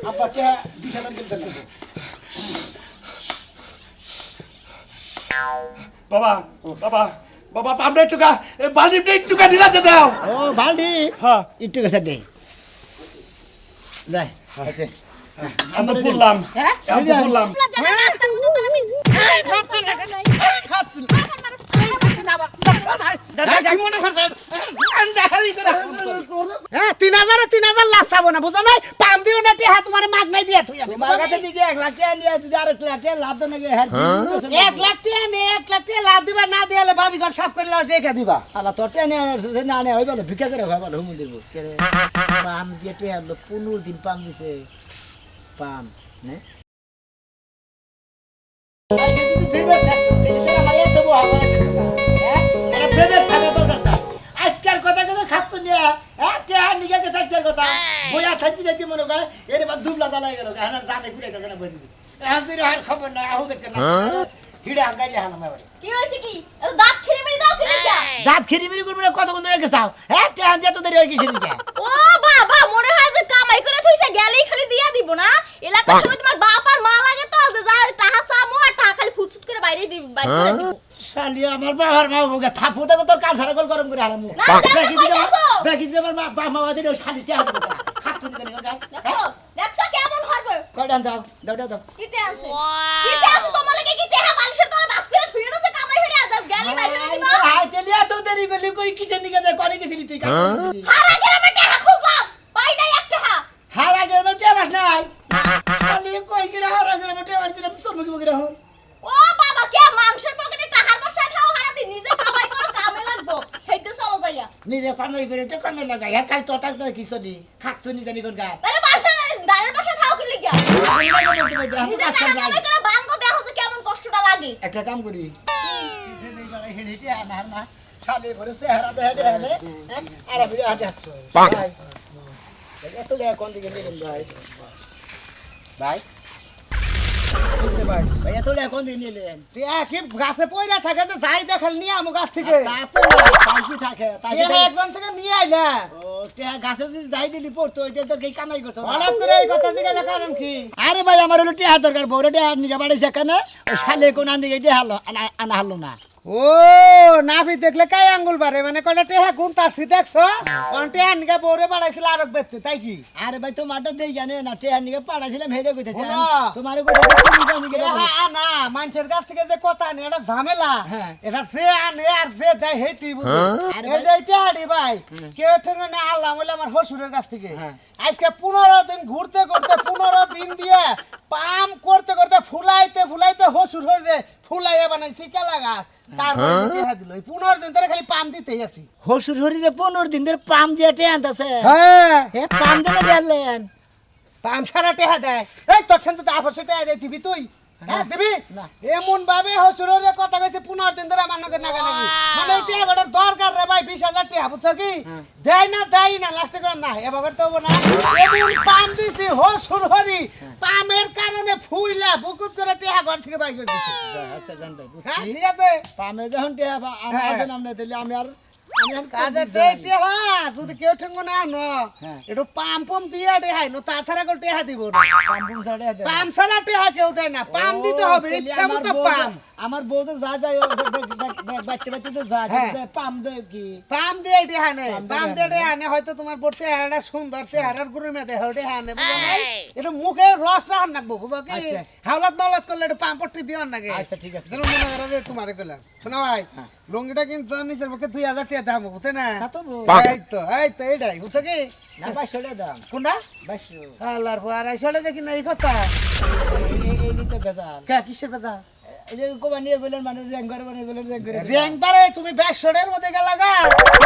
আব্বা কে 20,000 কিনতে দেব বাবা বাবা বাবা পামনে টুকা বালতি টুকা দিলা দে দাও ও বালতি হ্যাঁ একটু কাছে দে দে আছে আমি তো বললাম আমি তো বললাম দাদা কি মনে করছ হ্যাঁ 3,000 লাখ চাবো না বুঝো নাই পাম দিও না টি হাত তোমার মাগ নাই দিয়া তুই আমার কাছে দিকে 1 লাখ টাকা নিয়ে যদি আর 1 লাখ টাকা লাভ দেন নাকি 1 লাখ টাকা নে 1 লাখ টাকা লাভ দিবা না দিলে বাড়ি ঘর সাফ করে লাও রেখে দিবা আলা তো টেনে না নে হই বলে ভিক্ষা করে খাবা হুম দিব পাম দিয়ে তে হলো 15 দিন পাম দিছে পাম নে আজকের কথা কথা খাচ্ছ নিয়ে নিকে গেছে আজকের কথা বইয়া খাইতে যাইতে মনে করে এর বা দুবলা জ্বালাই গেল এখন জানে ঘুরে গেছে না বই এখন তুই আর খবর নাই আহু গেছে না হিড়ে আঙ্গাইলে হানো মারে কি হইছে কি দাঁত খিরি মেরি দাও কি লিখা দাঁত খিরিমিরি করবি না কত কোন ধরে গেছাও হ্যাঁ টেহান দিয়ে তো দেরি হয়ে গেছে নিকে ও বাবা মনে হয় যে কামাই করে থইছে গেলেই খালি দিয়া দিব না এলাকা শুনে তোমার বাপ আর মা লাগে তো যে যা টাকা সামো আর টাকা খালি ফুসুত করে বাইরে দিব বাইরে করে দিব শালি আমার বাবার মা বউকে থাপু দেখো তোর কান সারা গোল গরম করে হারামু বেকি দিতে আমার বাপ মা দিলে শালি টেহান খাচ্ছ নিকে দেখো দেখছো কেমন হবে কয়ডান যাও দাও দাও কিটে আছে কিটে আছে তোমার লাগে কি টেহা বালিশের তোর বাস করে থুই না যে কামাই হইরা যা গেলি বাইরে করে দিব হাই তেলিয়া তো দেরি করলি কই কিসের নিকে যায় কোনে গেছিলি তুই কাম হারা গ্রামে টেহা খুঁজলাম পাই নাই এক টেহা হারা গেলে টেহা বাস নাই শালি কই কি হারা গেলে টেহা বাস দিলাম তোর মুখে মুখে রাখো ও বাবা কে মানুষের পকেটে টাকার বসায় খাও হারা দিন নিজে কামাই করো কামে লাগবো হেইতে চলো যাইয়া নিজে কামাই করে তো কামে লাগাই হ্যাঁ কাল তোর টাকা কি চলি খাচ্ছ নি জানি কোন গান তাহলে মানুষের দাঁড়ের বসায় খাও কি লিগা নিজে টাকা কামাই করে বাঙ্গো দেখো যে কেমন কষ্টটা লাগে একটা কাম করি না শালি ভরে চেহারা দেখে দেখালে আর আমি হাতে হাঁটছো এত কোন দিকে নিলেন ভাই ভাই ভাই ভাই এত কোন দিকে নিলেন কি গাছে পয়রা থাকে তো যাই দেখাল নিয়ে আমো গাছ থেকে তা তো না, তাই কি থাকে তাই কি থাকে? একজন থেকে নিয়ে আইলা ও টেহা গাছে যদি যাই দিলি পড়তো ওইটা তো কি কামাই করতো না। হঠাৎ করে এই কথা জিজ্ঞাসা কারণ কি আরে ভাই আমার হলো টেহার দরকার বউরে টেহার নিকে বাড়াইছে এখানে ওই শালে কোন আন্দিকে টেহা আনা হারলো না ও নাভি দেখলে কাই আঙ্গুল বাড়ে মানে কটা টেহা গুণ তাসি দেখছো কোন টেহা নিকা বউরে বাড়াইছিল আরক বেচতে তাই কি আরে ভাই তোমারটা দেই জানে না টেহার নিকে পাড়াইছিলাম হেরে কইতেছি শোনো। তোমার কইতেছি নিকে টেহা আনা মানুষের কাছ থেকে যে কথা আনে এটা ঝামেলা হ্যাঁ। এটা যে আনে আর যে দেয় হেইতি বুঝো আরে এই যে এটা আডি ভাই কেউ ঠেঙ্গে না আল্লাহ বলে আমার হসুরের কাছ থেকে হ্যাঁ। আজকে 15 দিন ঘুরতে ঘুরতে 15 দিন দিয়ে পাম করতে করতে ফুলাইতে ফুলাইতে হসুর হইরে ফুলাইয়া বানাইছি কেলা গাছ তারপরে টেহা দিল 15 দিন ধরে খালি পাম দিতেই আছি হসুর হরিরে 15 দিন ধরে পাম দিয়ে টেহা আনতাছে হ্যাঁ হে পাম দিয়ে ঢাললেন পাম সারা টেহা দেয় এই তোর সাথে তো আপসে টেহা দেয় দিবি তুই হ্যাঁ দিবি না। এমন ভাবে হসুরের কথা কইছে 15 দিন ধরে আমার নাকি নাগা নাগি মানে এই টেহাটার দরকার রে ভাই 20,000 টাকা বুঝছো কি দেয় না লাস্টে করে না এবার তো না এমন পাম দিছি হসুর হরি পামের কারণে ফুইলা বুকুত করে টেহা ঘর থেকে বাইর করে দিছে আচ্ছা জান ভাই হ্যাঁ ঠিক আছে পামে যখন টেহা আমার নাম নেই তাহলে আমি আর কাজে টেহা যদি কেউ ঠেঙ্গো না আনো হ্যাঁ। একটু পাম পম দিয়ে টেহাই নো তাছাড়া কেউ টেহা দিব না পাম পুম ছাড়ে দেয় পাম ছাড়া টেহা কেউ দেয় না পাম দিতে হবে তাহলে ইচ্ছা আমার মতো বউ পাম আমার বউ তো যা যায় বাচ্চা বাচ্চা তো যা হ্যাঁ। যায়, পাম দেয় কি পাম দিয়ে টেহা নেই পাম পাম দিয়ে দিয়ে টেহা নেই হয়তো তোমার পর চেহারাটা সুন্দর চেহারার গুরুর মেয়েদের হল টেহা নেই বুঝো নাই একটু মুখে রস রাখান নাকবো বুঝো কি আচ্ছা। হাওলাত মাওলাত করলে একটু পাম পট্টি দিও নাকি আচ্ছা, ঠিক আছে। যেন মনে করো যে তোমারে কইলাম শোনো ভাই লুঙ্গিটা কিন্তু নিজের পক্ষে 2,000 টাকা দাম বুঝতে না তা তো বউ। এই তো এইটাই বুঝছো কি না 500 টাকা দাম কোনটা 500 আল্লাহর পর 250 দেখি না এই কথা এই তো বেজাল কে কিসের কথা এই যে কোবা নিয়ে গেলেন মানে র্যাঙ্ক করে মানে গেলেন র্যাঙ্ক করে র্যাঙ্ক পারে তুমি 250 এর মধ্যে গেলা গা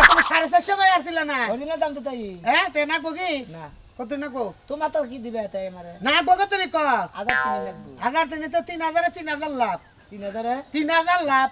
তুমি 450 কই আসছিল না অরিজিনাল দাম তো তাই হ্যাঁ তে না কি না কত না কো তোমার তো কি দিবে তাই আমারে না কত তুমি ক আধার কিনে লাগবে হাজার তুমি তো 3,000 এ 3,000 লাভ 3000 3,000 লাভ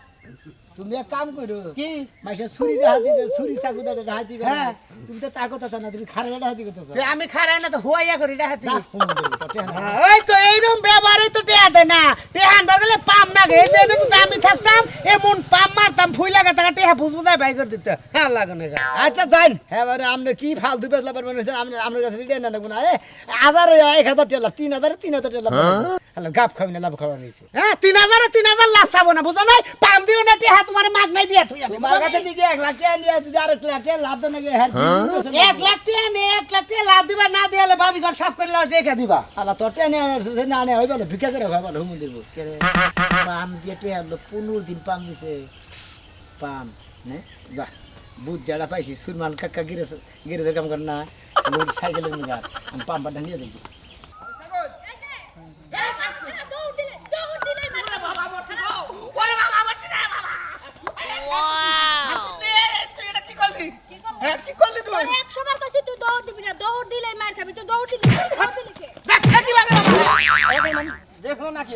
তুমি এক কাম করো কি মাইসে ছুরি হাতি ছুরি চাকু দাও হাতি করে হ্যাঁ। তুমি তো তা কথা না তুমি খারাপ হাতি করতেছ তে আমি খারাই না তো হুয়াইয়া করি ডাহাতি হ্যাঁ। ওই তো এইরকম ব্যবহারে তো টেহা দেয় না টেহা আনবার গেলে পাম না গে এই যে তো আমি থাকতাম এমন পাম মারতাম ফুই লাগা টাকা টেহা বুঝবো তাই বাই করে দিতে হ্যাঁ লাগানো গা আচ্ছা যাইন হ্যাঁ বারে আপনি কি ফালতু বেচলা পারবেন আপনার কাছে দিলেন না গুনা 1000 টেলা 3000 টেলা হ্যালো গাপ খাবি না লাভ খাবার রয়েছে হ্যাঁ 3000 লাখ চাবো না বুঝো নাই পাম দিও না টেহা তোমার মাগ নাই দিয়া তুই আমি তোমার কাছে দিকে 1 লাখ টাকা নিয়ে যদি আর 1 লাখ টাকা লাভ দেন নাকি হ্যাঁ 1 লাখ টাকা নে 1 লাখ টাকা লাভ দিবা না দিলে বাড়ি ঘর সাফ করে লাও রেখে দিবা আলা তোর টেনে না নে হই বলে ভিক্ষা করে খাই বলে হুমুন্দির বউ কে রে পাম দিয়ে টেয়া 15 দিন পাম দিছে পাম নে যা বুধ জাড়া পাইছি সুরমান কাকা গিরে কাম করে না লোড সাইকেলের নিয়ে আমি পাম পাটা নিয়ে দেখি দেখো না কি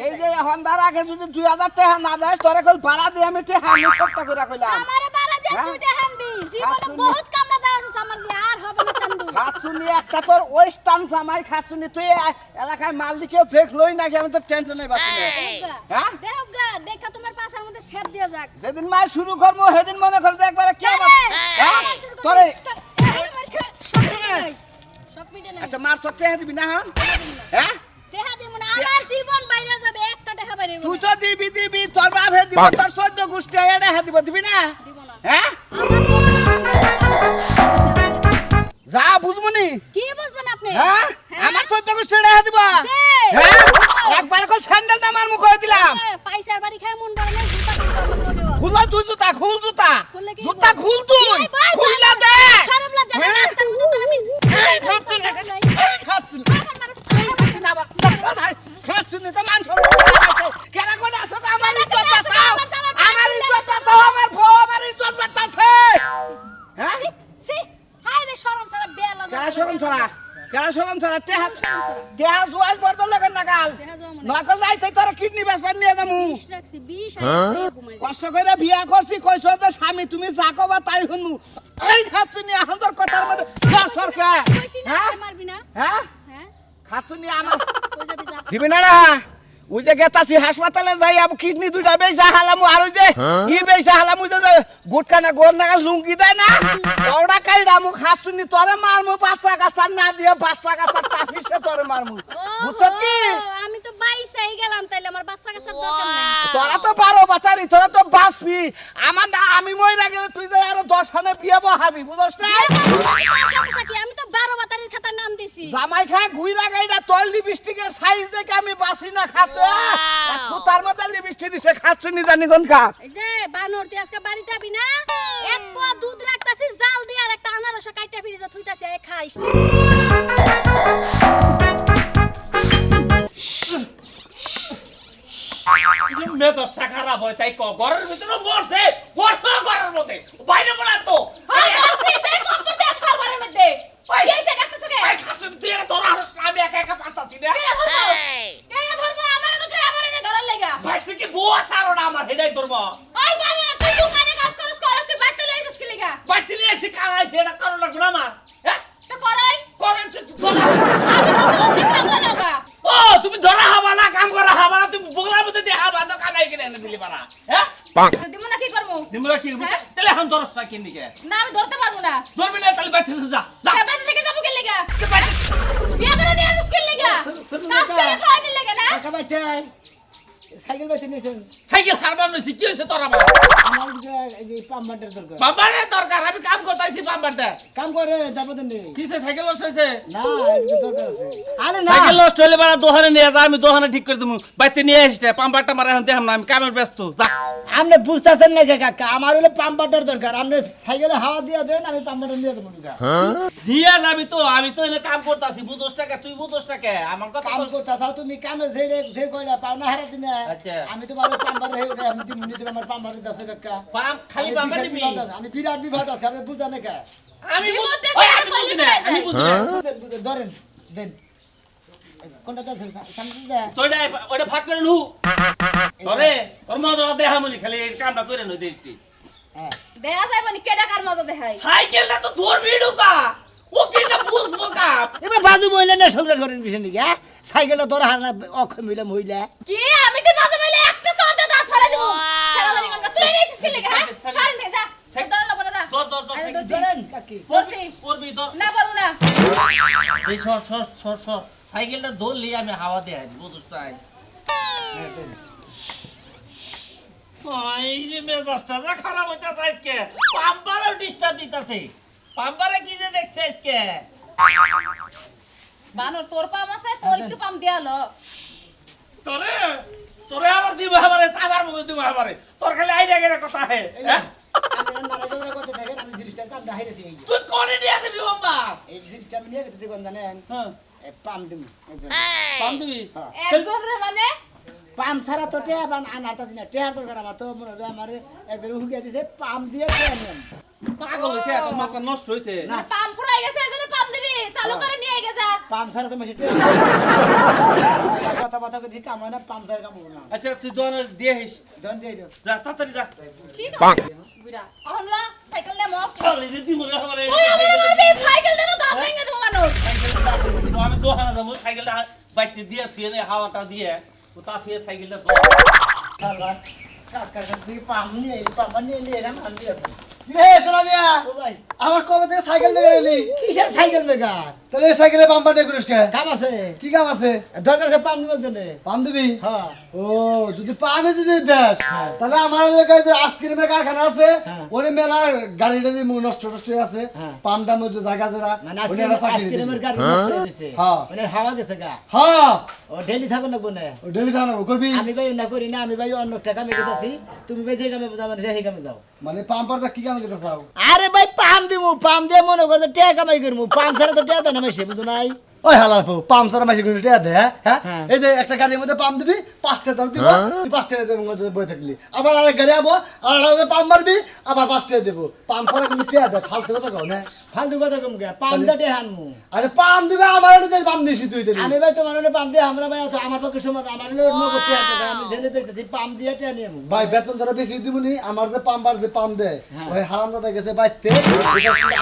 এই যে হন্দার আগে যদি 2000 টাকা না দেয় তোরে কল ভাড়া দিয়ে আমি টাকা আমি সপ্তাহ করে কইলাম খাচ্ছুনি একটা তোর ওই স্থান জামাই খাচ্ছুনি তুই এলাকায় মাল দি কেউ দেখলই নাকি আমি তো টেনশনে বাঁচি না হ্যাঁ দেখা তোমার পাশার মধ্যে সেট দিয়া যাক যেদিন মাল শুরু করবো সেদিন মনে করে একবারে কে হ্যাঁ তোরে সব মিটে নাই আচ্ছা মার সত্যি দিবি না হন হ্যাঁ টেহা দিব না আমার জীবন বাইরে যাবে একটা টেহা বাইরে তুই তো দিবি তোর বাপ হে দিব তোর 14 গোষ্ঠী এড়ে হে দিবি না দিব না হ্যাঁ যা বুঝমুনি কি বুঝবেন আপনি হ্যাঁ আমার 14 গোষ্ঠী এড়ে হে দিব হ্যাঁ একবার কো স্যান্ডেল না মার মুখ হয়ে দিলাম পয়সার বাড়ি খায় মন বড় না জুতা কিনতে লগে আছে খুল তুই জুতা খুল জুতা খুললে কি জুতা খুল তুই খুললা দে শরম লজ্জা না রাস্তার মধ্যে তোর আমি এই খাচ্ছি না আবার খাচ্ছি না তো মান কেন কোন আছে আমার ইজ্জত বাঁচাও আমার ইজ্জত বাঁচাও আমার বউ আমার ইজ্জত বাঁচাছে হ্যাঁ সি হায় রে শরম সারা বেলা কেন শরম ছাড়া দেহা জোয়াল বড় লাগেন নাগাল নকল যাইতে তোর কিডনি বেসবার নিয়ে যামু 20 রাখছি 20 আর ঘুমাই কষ্ট করে বিয়া করছি কইছো যে স্বামী তুমি যা কবা তাই শুনু এই খাচ্ছি এখন তোর কথার মধ্যে সরকার কইছি না হ্যাঁ মারবি না হ্যাঁ হ্যাঁ খাচ্ছি আমার কই যাবি যা দিবি না না ওই যে গেতাছি হাসপাতালে যাই আব কিডনি দুইটা বেচা হালামু আর ওই যে ই বেচা হালামু যে গুটকা না গোর নাগাল লুঙ্গি দেয় না ওটা কাইডা মু খাচ্ছি তোরে মারমু বাচ্চা কাচ্চা না দিয়ে বাচ্চা কাচ্চা তাফিসে তোরে মারমু বুঝছ কি আমি তো বাইসাই গেলাম তাইলে আমার বাচ্চা কাচ্চার দরকার নাই তোরা তো 12 বাচ্চারি তোরা তো বাঁচবি আমার না আমি মইরা গেলে তুই যে আরো 10 খানে বিয়ে বহাবি বুঝছ না সমস্যা কি আমি তো 12 বাতারির খাতার নাম দিছি জামাই খায় ঘুইরা গাইডা তোর লিপস্টিকের সাইজ দেখে আমি বাসি না খাতে তার মধ্যে লিপস্টিক দিছে খাচ্ছি নি জানি কোন খা এই যে বানর তুই আজকে বাড়িতে আবি না এক পোয়া দুধ রাখতাছিস জাল দিয়ে আর একটা আনারস কাইটা ফ্রিজে থুইতাছি আরে খাইস মেজাজটা খারাপ হয় তাই ঘরের ভিতরে মরছে ঘরের মধ্যে বাইরে বলা তো তুই এটা ধরা হারস না আমি একা একা পারতাছি না ভাই তুই কি বউ আসারো না আমার হেডাই ধরবো বাইতে নিয়ে এসে কামাইছে এটা কারণ লাগবে না আমার হ্যাঁ করে তুই ধরা ও তুমি ধরা হবা না কাম করা হবা না তুমি বগলার মধ্যে দিয়ে হবা তো কামাই কিনে এনে দিলি পারা হ্যাঁ দিমরা কি তাহলে এখন ধরস না কিন দিকে ধরবি না তাহলে বাইতে যা যা টাকা পাইতে সাইকেল পাইতে নিয়েছেন সাইকেল হারবার নইছি কি হইছে তোর আমার আমার এই পাম্পারটার দরকার বাবারে দরকার আমি কাম করতেছি বাম্বারতে কাম করে যাবো নেই কিসে সাইকেল লস হইছে না এটা দরকার আছে আরে না সাইকেল লস হইলে বাড়া দোহানে নিয়ে যা আমি দোহানে ঠিক করে দেবো বাইতে নিয়ে আসতে পাম্পারটা মারা এখন দেখাম না আমি কামের ব্যস্ত যা আপনি বুঝতেছেন না কাকা আমার হলে পাম্পারটার দরকার আপনি সাইকেলে হাওয়া দিয়ে দেন আমি পাম্পারটা নিয়ে দেবো নিয়ে যাবি তো আমি তো এনে কাম করতেছি বুঝোস টাকা তুই বুঝোস টাকা আমার কথা কাম করতেছাও তুমি কামে যে কইলা পাও না হারা দিনে আচ্ছা। আমি তোমার পাম্পার হয়ে উঠে আমি দিমুনি তোমার পাম্পারের দাসে কাকা পাম খালি পাম্পার নিবি আমি বিরাট বিপদ আছে আপনি বুঝা না কা আমি বিপদ ডেকে ওই আর আমি কইলে বুঝি না, আমি বুঝি না। বুঝেন বুঝেন ধরেন দেন কোনটা দেন সামনে দেন তোইডা ওইটা ভাগ করে নু তোরে তোর মজা দেহা মনি খালি এই কামটা করে নই দেশটি হ্যাঁ দেখা যাইব নি কেডা কার মজা দেখাই সাইকেলটা তো ধরবি ঢুকা ও কিনা বুঝবো কা এবার বাজু মহিলা না সংসার করেন কিছু নাকি হ্যাঁ সাইকেলটা তোর হারা অক্ষম মহিলা মহিলা কি আমি তো মাঝে মাঝে একটা সর্দে দাঁত ফেলে দিব সারা জানি কোনটা তুই নিছিস কি লাগে হ্যাঁ সারি নে যা দর লাগব না যা দর দর দর ধরেন কাকি করবি করবি দর না পারবো না এই সর সর সর সর সাইকেলটা ধরলি আমি হাওয়া দেয় বুঝছ তাই এই যে মেজাজটা যা খারাপ হইতাছে আজকে পাম্পারও ডিস্টার্ব দিতাছে পাম্পারে কি যে দেখছে আজকে বানর তোর পাম আছে তোর একটু পাম দিয়ালো তোরে তোরে আবার দিব আমারে চাবার মধ্যে দিব আমারে তোর খালি আইডিয়া করে কথা হে হ্যাঁ আমি নানা জোড়া করতে থাকেন আমি জিনিসটার কাম ডাহিরে দিই তুই কোনে নিয়ে যাবি বাবা এই জিনিসটা আমি নিয়ে গেছি কোন জানেন হ্যাঁ পাম দিম পাম দিবি একজন রে মানে পাম ছাড়া তো টেয়া বান আনার তাছি না টেয়ার দরকার আমার তো মনে হয় আমার একজন হুকিয়ে দিছে পাম দিয়ে টেয়া নিয়ম পাগল হইছে তোর মাথা নষ্ট হইছে পাম ফুরাই গেছে এজন্য পাম দিবি চালু করে নিয়ে গেছা পাম ছাড়া তো মেশে টেয়া কথা কথা কথা কাম হয় না পাম ছাড়া কাম হবে না আচ্ছা তুই দোন দিয়ে হিস ধন দিয়ে দিও যা তাড়াতাড়ি যা ঠিক আছে বুড়া অহনলা সাইকেল নে মত চলে রে দিব রে আমারে তুই আমার মারবি সাইকেল দে তো দাঁত ভেঙে দেবো মানুষ আমি দোহানা যাবো সাইকেলটা বাইতে দিয়ে থুয়ে নে হাওয়াটা দিয়ে ও তা থুয়ে সাইকেলটা সালবা কাকার কাছ থেকে পাম নিয়ে এলাম আমি দিয়েছি এ শোনা মিয়া ও ভাই আমার কবে থেকে সাইকেল দেখে এলি কিসের সাইকেল মেকার তাহলে এই সাইকেলে পাম্পার দিয়ে করিস কে কাম আছে কি কাম আছে দরকার আছে পাম দিবার জন্য পাম দিবি হ্যাঁ ও যদি পামে যদি দেশ তাহলে আমার এলাকায় যে আইসক্রিমের কারখানা আছে হ্যাঁ। ওরে মেলা গাড়ি টাড়ি নষ্ট নষ্ট হয়ে আছে হ্যাঁ। পামটার মধ্যে জায়গা যারা মানে ওরে একটা চাকরি দিয়ে আইসক্রিমের দিবি। গাড়ি নষ্ট হয়ে গেছে হ্যাঁ। মানে হাওয়া গেছে গা হ্যাঁ ও ডেলি থাকো না কোনে ও ডেলি থানা করবি আমি ভাই না করি না আমি ভাই অন্য একটা কামে গেছি তুমি ভাই যে কামে যাও মানে সেই কামে যাও মানে পাম্পার কি কাম করতে চাও আরে ভাই পাম দিমু পাম দিয়ে মনে করতে টিয়া কামাই করমু পাম ছাড়া তো টিয়া দেয় না মাসে বুঝো নাই ওই হালার পাম সারা মাসে গুলো টিয়া দে হ্যাঁ হ্যাঁ। এই যে একটা গাড়ির মধ্যে পাম দিবি 5 টাকা দাম দিব তুই 5 টাকা দেবো বই থাকলি আবার আরেক গাড়ি আবো আর আলাদা পাম মারবি আবার 5 টাকা দেবো পাম সারা কিন্তু টিয়া দে ফালতু কথা কও না ফালতু কথা কম গে পাম দিয়ে টিয়া হানমু আরে পাম দিবে আমার ওটা পাম দিছি তুই দিবি আমি ভাই তোমার হলে পাম দিয়ে আমরা ভাই অত আমার পক্ষে সময় আমার হলে নগদ টিয়া টাকা আমি জেনে দেখতেছি পাম দিয়ে টিয়া নিয়ে আমু ভাই বেতন ধরে বেশি দিবনি আমার যে পাম্পার যে পাম দেয় হ্যাঁ। ওই হারাম দাদা গেছে বাইতে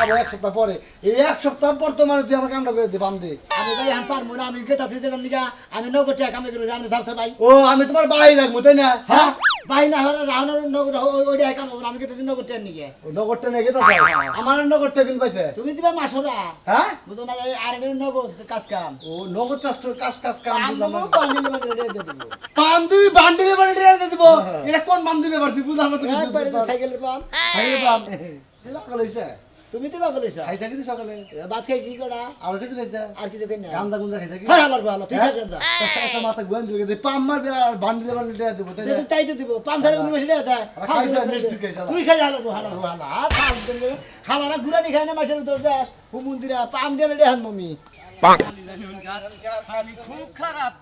আবার 1 সপ্তাহ পরে এই 1 সপ্তাহ পর তো মানে তুই আমার কামটা করে দে পাম দে আমি ভাই হান পারমু না আমি গেতাছি যেটা নিগা আমি নগদ টিয়া কামাই করি আমি ছাড়ছে ভাই ও আমি তোমার বাড়ি থাকবো তাই না হ্যাঁ ভাই না হলে রাহনা নগদ ওই টিয়া কাম আমি গেতাছি নগদ টিয়া নিগে ও নগরটা নিয়ে গেতে আমার নগরটা কিন্তু পাইছে তুমি দিবা মাসুরা হ্যাঁ বুঝো না আর এটা নগদ কাজ কাম ও নগদ কাজ কাম পাম বুঝলাম দিবো বান্ডিল বান্ডিল দিয়ে দিব পাম দিবি বান্ডিলে বান্ডিলে দিয়ে দিব এটা কোন পাম দিবে পারছি বুঝলাম না তুমি একবারে যে সাইকেলের পাম খাইয়ে পাম সকাল হইছে তুমি দিবা কইছ খাইছা কিন্তু সকালে ভাত খাইছি কোডা আর কিছু খাইছা আর কিছু খাই না গাঞ্জা গুঞ্জা খাইছা কি হ্যাঁ আলার ভালো তুই খাইছ না তোর সাথে মাথা গুয়ান দিবে পাম মারবে আর বান্ডিলে বান্ডিলে দিব তাই না? তাই তো দিব পাম ছাড়া তুমি বেশি দেয় আর খাইছা, মিষ্টি খাইছা। তুই খাই হালার হালার হালা আর পাম দিলে হালারা গুরানি খাই না মাছের তোর দাস হু মন্দিরা পাম দিয়ে দেহান মমি খুব খারাপ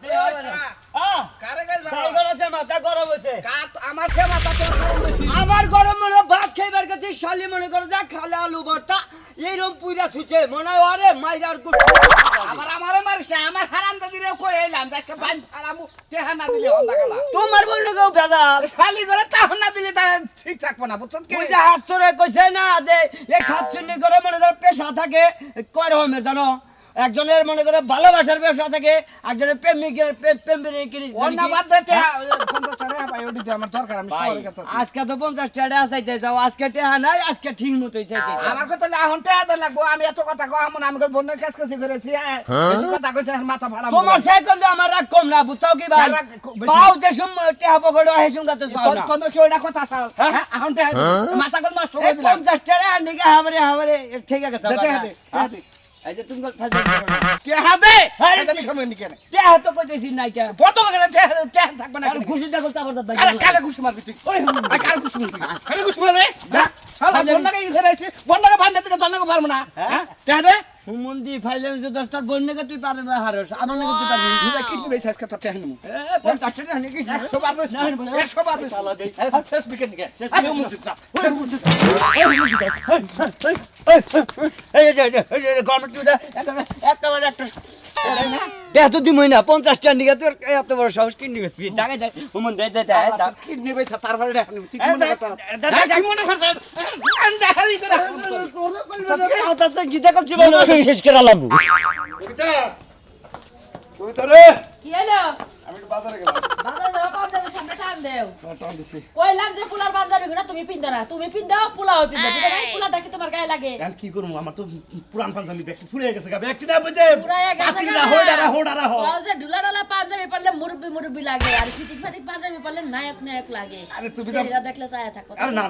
আমার গরম মনে হয় ভাত খাইবার কাছে শালি মনে করে যা খালে আলু ভর্তা এইরকম পুইরা থুছে মনে হয় আরে মাইরার আবার আমারে মারিস না আমার হারাম দাদিরে কই এলাম দেখে বান ফাড়ামু তেহা না দিলে হন্দা গেলা তোমার বই কেউ ভেজাল খালি করে তাহন না দিলে তা ঠিক থাকবো না বুঝছ কি ওই যে হাস্তরে কইছে না যে এই খাচ্ছুনি করে মনে করে পেশা থাকে কয় রকমের জানো একজনের মনে করে ভালোবাসার ব্যবসা থাকে একজনের প্রেমিকের প্রেমিকের অন্য বাদ দে তেহা 50 টাকা পাই ওদিতে আমার দরকার আমি শহরে গেতাছি আজকে তো 50 টাকা চাইতে যাও আজকে টেহা নাই আজকে ঠিক মতোই চাইতে আমার কথা লাহন তেহা দে লাগবো আমি এত কথা কও আমন আমি বন্যের কাজ কাছে করেছি বেশি কথা কইছ মাথা ফাড়ামু তোমার সেকেন্ড আমার রাগ কম না বুঝছাও কি ভাই রাগ বেশি। পাও যে সময় টেহা পকড়ো হে সঙ্গে তো চাও না কোন কি ওটা কথা চাও হ্যাঁ এখন তেহা মাথা কল নষ্ট করে এই দিলাম 50 টাকা আন্ডিকে হামরে ঠিক আছে তেহা দে তেহা দে এই যে তুমি ফাজল করো না তেহা দে হ্যাঁ, এটা আমি খামে নিকেন টেহা তো কইতেছি নাই কে কত করে তেহা তেহা থাকবে না আর খুশি দেখো চাবার দাদা কালে কালে ঘুষ মারবি তুই ওই কালে ঘুষ মারবি কালে ঘুষ মারবে শালা বন্ডাকে ই করেছি বন্ডাকে বান্ধে থেকে দন্ডকে পারবো না হ্যাঁ তেহা দে হুমন্দি ফাইলে যে 10টার বই নাকি তুই পারবি না হারস আমার নাকি তুই পারবি তুই কিডনি বেশ আজকে তোর টেহান মু 50 টাকা নাকি 100 বার বেশ 100 বার বেশ শালা দেই শেষ বিকেট নিকে আমি মুখ না এই যে গভর্নমেন্ট তুই একেবারে একটা দেখ তো দিমই না 50 টাকা নিকে তোর এত বড় সাহস কিডনি বেশ দাগে যায় হুমন দে কিডনি বেশ তারপরে টেহান মু ঠিক মনে করছ কি মনে করছ আন্দা হারি করে কথা গীতা করছি বলো শেষ করে লাভ কবিতা রে কি হলো আমি একটু বাজারে গেলাম বাজারে যাও পাঞ্জাবির সামনে টান দেও টান দিছি কইলাম যে পোলার পাঞ্জাবি গুলো তুমি পিনদা না তুমি পিনদাও পোলাও পিনদা বুঝা নাই পোলাটা কি তোমার গায়ে লাগে এখন কি করবো আমার তো পুরান পাঞ্জাবি ব্যাগ ফুরে গেছে গা ব্যাগটি না বুঝে পুরাইয়া গেছে বাতিল গা। না হোডারা হো ব্লাউজে ঢুলা ঢালা পাঞ্জাবি পরলে মুরব্বি লাগে আর ফিটিক ফাটিক পাঞ্জাবি পরলে নায়ক লাগে আরে তুমি যা- ছেলেরা দেখলে চায়া থাকো আরে না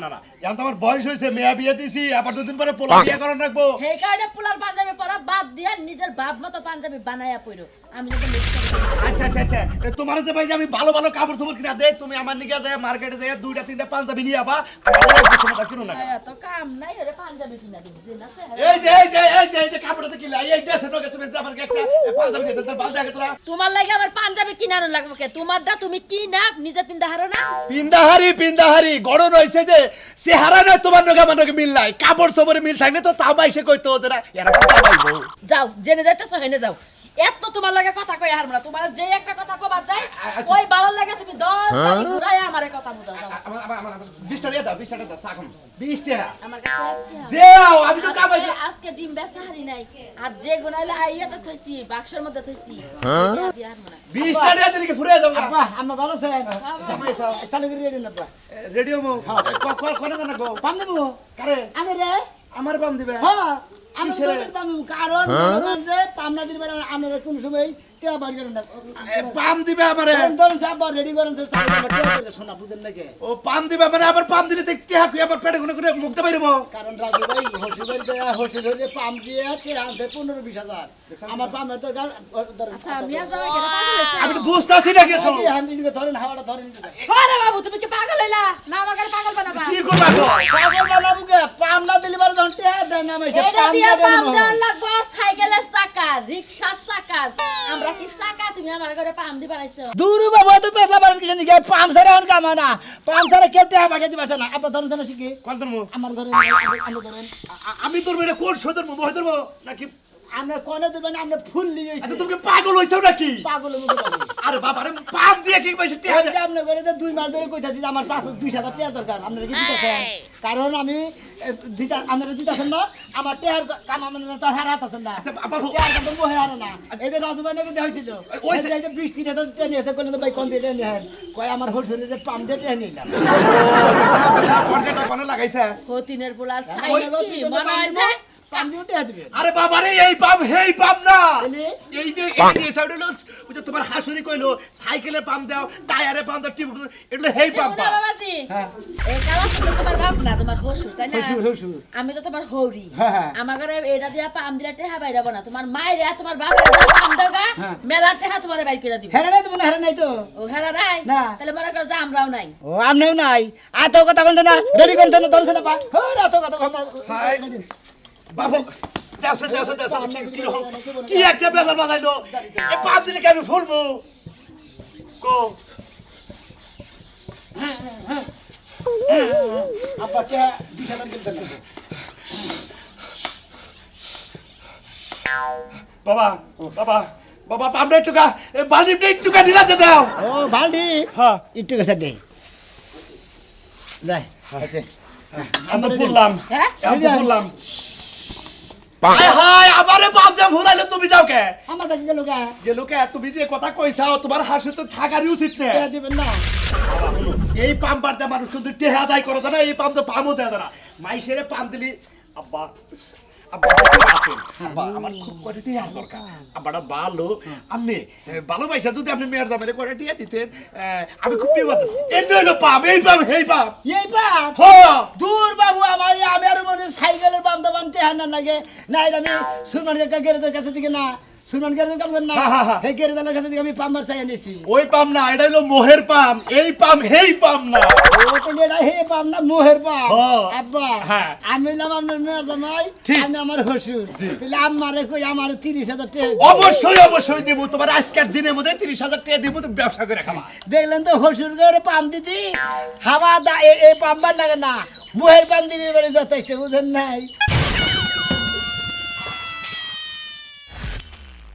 এখন তো আমার বয়স হয়েছে মেয়া বিয়ে দিছি আবার দুদিন পরে পোলা বিয়ে করার রাখবো সেই কারণে পোলার পাঞ্জাবি পরা বাদ দিয়া নিজের বাপ মতো পাঞ্জাবি বানায়া পইরো আমি যদি মিস করি আচ্ছা তোমার যে ভাই যে আমি ভালো ভালো কাপড় চোপড় কিনা দেই তুমি আমার নিকে যায় মার্কেটে যায় দুইটা তিনটা পাঞ্জাবি নিয়ে আবা আমাদের এক বছর মতো কিনো না এত কাম নাই ওরে পাঞ্জাবি কিনা দিবি যে না সে এই যে কাপড়টা কিনলা এই দেশে নগে তুমি যে আমার একটা পাঞ্জাবি দিয়ে তোর বাল জায়গা তোরা তোমার লাগে আমার পাঞ্জাবি কিনানো লাগবে কে তোমারটা তুমি কি না নিজে পিন্দা হারো না পিন্দাহারি গড় রইছে যে চেহারা না তোমার নগে আমার নগে মিল নাই কাপড় চোপড়ে মিল থাকলে তো তাও বাইসে কইতো ওরা এরা জামাইবো যাও জেনে যাইতেছো হেনে যাও এত তোমার লাগে কথা কই হারমা তোমার যে একটা কথা কবার যায় ওই ভালো লাগে তুমি 10 বারি ঘুরাই আমারে কথা বুঝাও যাও আমার 20 টাকা দাও সাকম 20 টাকা আমার কাছে দেও আমি তো কামাই আজকে ডিম বেচা হারি নাই আর যে গুনাইলে আইয়াতে থইছি বাক্সের মধ্যে থইছি দি হারমা 20 টাকা দিলে কি ফুরে যাও আব্বা আমরা ভালো আছেন জামাই সাহেব স্টাইল করে রেডি না আব্বা রেডিও মো কোনে না গো পাম দেবো কারে আমি রে আমার বাম দিবে হ্যাঁ আমি তো কিসের? পাম দেবো কারণ মনে করেন যে পাম না দিলে আমরা কোন সময় টিয়া বাড়ি করেন না পাম দিবে আমারে ধরুন যে আব্বা রেডি করেন যে চাই আমরা টিয়া দিলে শোনা বুঝেন নাকি ও পাম দিবে মানে আবার পাম দিলে তো টেহা কই আবার পেটে গুনে করে মুক্ত বাইরবো কারণ রাজু ভাই হসি ধরে পাম দিয়ে টিয়া আনতে 15-20 আমার পামের তো আচ্ছা মিয়া যাবে কেন পাগল হইছে আমি তো বুঝতাছি না কিছু ধরেন হাওয়াটা ধরেন আরে বাবু তুমি কি পাগল হইলা না আমাকে পাগল বানাবা কি করবা গো পাগল বানাবো কে পাম না দিলে বারে যখন টিয়া দেন না মেশে এটা পাম দিয়া দিয়ে পাম দেন দেওয়ার লাগবো সাইকেলের চাকা রিকশার চাকা আমরা কি চাকা তুমি আমার ঘরে পাম দি বানাইছো দূর বাবা তো পেছলা বারেন কিছু নিকে পাম সারে এখন কামা না পাম সারে কেউ টিয়া বাসা দিতে পারছে না আব্বা ধরেন ধরেন শিখি কোন ধর্ম আমার ঘরে আমি ধরেন আমি তোর মেরে কোন সদর মো ধর্ম নাকি আমরা কোনে দেবেন আমরা ফুল নিয়ে আচ্ছা তুমি পাগল হইছো নাকি পাগল মুখে পাগল আরে বাবা রে পাম দিয়ে কি পয়সা টেহা এই যে আপনার ঘরে যে 2 মাস ধরে কইতাছি যে আমার 5-20,000 টাকা দরকার আপনারা কি দিতেছেন কারণ আমি আপনারা দিতেছেন না আমার টাকার কাম আপনারা তো হারাতেছেন না আচ্ছা বাবু টাকার কাম তো মোহে হারে না এই যে রাজু ভাই নাকি হয়েছিল ওই ওই যে 20-30,000 টাকা নিয়েছে কইলেন ভাই কোন দিয়ে নেন কয় আমার হোল শরীরে পাম দিয়ে টাকা নিলাম দেখছা কনকাটা কোনে লাগাইছে হতিনের পোলা ওই সাইজ কি মনে হয় যে পাম দিয়ে টাকা দিবেন আরে বাবা রে এই পাম হেই পাম না তাহলে? এই যে এই দিয়ে সাইড হলো ওই যে তোমার হাসুরি কইলো সাইকেলে পাম দাও টায়ারে পাম দাও টিপ এগুলো হেই পাম না বাবাজি এই কালা শুধু তোমার বাপ না তোমার হসুর তাই না হসুর। আমি তো তোমার হৌরি হ্যাঁ। আমার ঘরে এটা দিয়া পাম দিলে টেহা বাইরাবো না তোমার মায়েরা তোমার বাপের পাম দাওগা মেলা টেহা তোমার বাইর করে দিবে হেরে নাই তো মনে হেরে নাই তো ও হেরা নাই না। তাহলে মনে করো যে আমরাও নাই ও আমনেও নাই এত কথা কোনতে না রেডি কোনতে না ধরছে না পা হো এত কথা হাই বাবু দেশে কি রকম কি একটা বেজার বাজাইলো এই পাম দিলে কি আমি ফুলবো কো আপাকে 20,000 দিতে না বাবা বাবা বাবা পামনে টুকা বালিম নেই টুকা দিলা দে দাও ও ভালডি হ্যাঁ একটু কাছে দে যাই আছে আমি তো ফুললাম হ্যাঁ আমি তো ফুললাম হাই হাই আমারে পাম দে ফুলাইলো তুমি যাও কে আমার কাছে গেল গা গেল কে তুমি যে কথা কইছাও তোমার হাসি তো থাকারই উচিত না টাকা দিবেন না এই পাম পারতে মানুষ কিন্তু টেহা আদায় করো না এই পাম তো পামও দেয় না মাইসেরে পাম দিলি আব্বা আব্বা ঠিক আছেন আব্বা আমার খুব কয়টা টিয়া দরকার আব্বাটা ভালো আমি ভালোবাসা যদি আপনি মেয়ের জামাইরে কয়টা টিয়া দিতেন আমি খুব বিপদ আছি এই নইলো পাম এই পাম এই পাম এই পাপ হ দূর বাবু আমার আমি আর মনে সাইকেলের পাম দাম টাকা না লাগে নাই আমি সুরমান কাকা গেরে কাছে দিকে না সুলমান গ্যারেজের কাম করেন না হ্যাঁ, হ্যাঁ, হ্যাঁ। এই গ্যারেজের কাছে থেকে আমি পাম্বার চাই এনেছি ওই পাম না, এটা হলো মোহের পাম, এই পাম হেই পাম না। ও তো এটা হে পাম না মোহের পাম ও। আব্বা হ্যাঁ। আমি হলাম আপনার মেয়ের জামাই ঠিক। আমি আমার হসুর তাহলে আমারে কই আমার 30,000 টাকা অবশ্যই অবশ্যই দিব, তোমার আজকের দিনের মধ্যে 30,000 টাকা দিব, তুমি ব্যবসা করে খাবা। দেখলেন তো হসুর করে পাম দিদি হাওয়া এই পাম্বার লাগে না মোহের পাম দিদি যথেষ্ট বুঝেন নাই